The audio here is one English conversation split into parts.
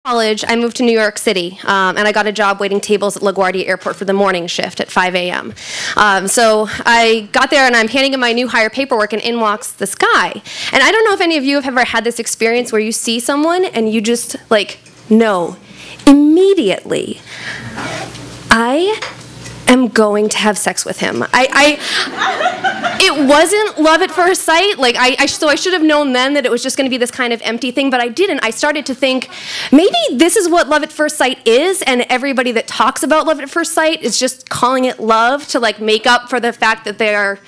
College, I moved to New York City, and I got a job waiting tables at LaGuardia Airport for the morning shift at 5 a.m. So I got there, and I'm handing in my new hire paperwork, and in walks this guy. And I don't know if any of you have ever had this experience where you see someone, and you just, like, know immediately, I am going to have sex with him. It wasn't love at first sight. Like, so I should have known then that it was just going to be this kind of empty thing, but I didn't. I started to think, maybe this is what love at first sight is, and everybody that talks about love at first sight is just calling it love to, like, make up for the fact that they are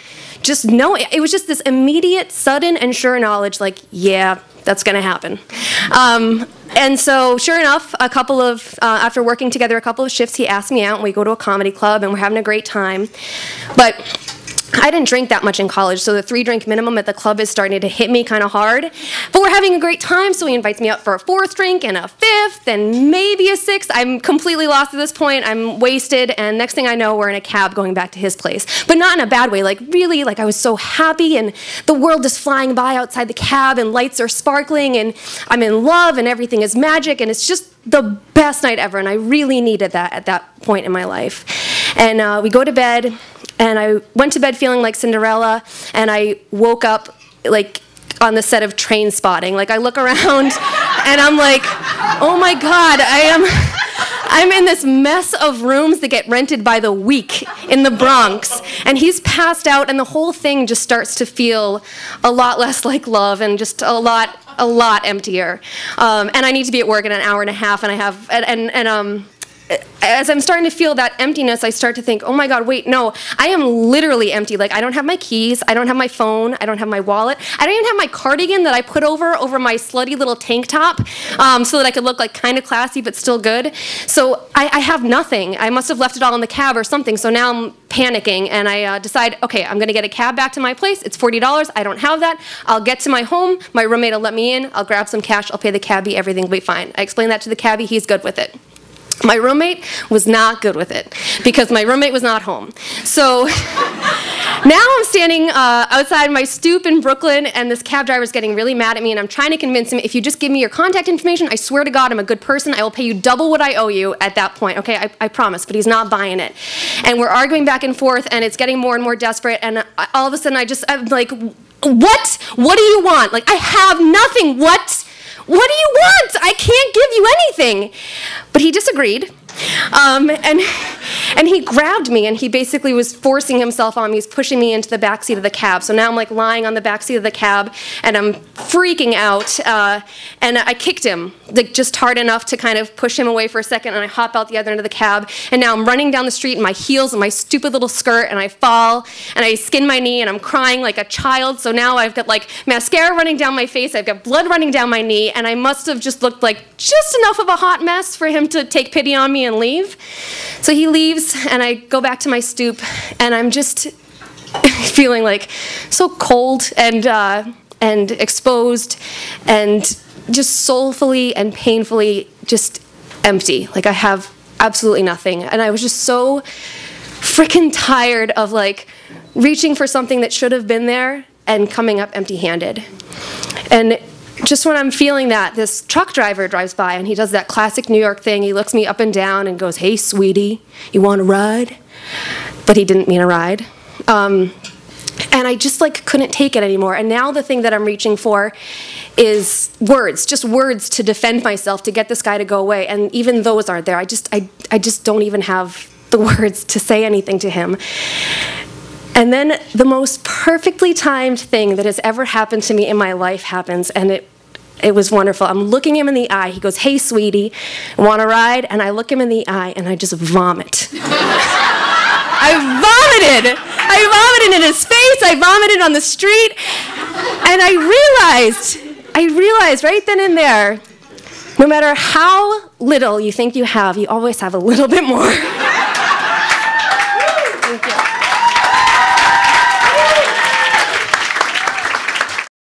just, no, it was just this immediate, sudden, and sure knowledge, like, yeah, that's going to happen. And so, sure enough, after working together a couple of shifts, he asked me out, and we go to a comedy club, and we're having a great time. But I didn't drink that much in college, so the 3-drink minimum at the club is starting to hit me kind of hard. But we're having a great time, so he invites me out for a 4th drink and a 5th and maybe a 6th. I'm completely lost at this point. I'm wasted, and next thing I know, we're in a cab going back to his place. But not in a bad way. Like, really, like, I was so happy, and the world is flying by outside the cab, and lights are sparkling, and I'm in love, and everything is magic, and it's just the best night ever, and I really needed that at that point in my life. And we go to bed, and I went to bed feeling like Cinderella, and I woke up like on the set of Train Spotting. Like, I look around, and I'm like, oh my God, I'm in this mess of rooms that get rented by the week in the Bronx, and he's passed out, and the whole thing just starts to feel a lot less like love and just a lot emptier. And I need to be at work in an hour and a half, and I have, as I'm starting to feel that emptiness, I start to think, oh my God, wait, no, I am literally empty. Like, I don't have my keys, I don't have my phone, I don't have my wallet, I don't even have my cardigan that I put over my slutty little tank top so that I could look like kind of classy but still good. So I have nothing. I must have left it all in the cab or something, so now I'm panicking, and I decide, okay, I'm gonna get a cab back to my place. It's $40, I don't have that. I'll get to my home, my roommate will let me in, I'll grab some cash, I'll pay the cabbie, everything will be fine. I explain that to the cabbie, he's good with it. My roommate was not good with it because my roommate was not home. So now I'm standing outside my stoop in Brooklyn, and this cab driver is getting really mad at me, and I'm trying to convince him, if you just give me your contact information, I swear to God, I'm a good person. I will pay you double what I owe you at that point. Okay, I promise, but he's not buying it. And we're arguing back and forth, and it's getting more and more desperate, and all of a sudden I'm like, what? What do you want? Like, I have nothing. What? What do you want? I can't give you anything. But he disagreed. And he grabbed me, and he basically was forcing himself on me. He's pushing me into the backseat of the cab. So now I'm like lying on the backseat of the cab, and I'm freaking out. And I kicked him, like, just hard enough to kind of push him away for a second, and I hop out the other end of the cab. And now I'm running down the street in my heels and my stupid little skirt, and I fall, and I skin my knee, and I'm crying like a child. So now I've got, like, mascara running down my face, I've got blood running down my knee, and I must have just looked like just enough of a hot mess for him to take pity on me and leave. So he leaves, and I go back to my stoop, and I'm just feeling like so cold and exposed and just soulfully and painfully just empty. Like, I have absolutely nothing. And I was just so freaking tired of, like, reaching for something that should have been there and coming up empty-handed. And just when I'm feeling that, this truck driver drives by, and he does that classic New York thing. He looks me up and down and goes, "Hey, sweetie, you want a ride?" But he didn't mean a ride. And I just, like, couldn't take it anymore. And now the thing that I'm reaching for is words, just words to defend myself, to get this guy to go away. And even those aren't there. I just don't even have the words to say anything to him. And then the most perfectly timed thing that has ever happened to me in my life happens, and it was wonderful. I'm looking him in the eye. He goes, "Hey, sweetie, want a ride?" And I look him in the eye, and I just vomit. I vomited in his face. I vomited on the street. And I realized right then and there, no matter how little you think you have, you always have a little bit more.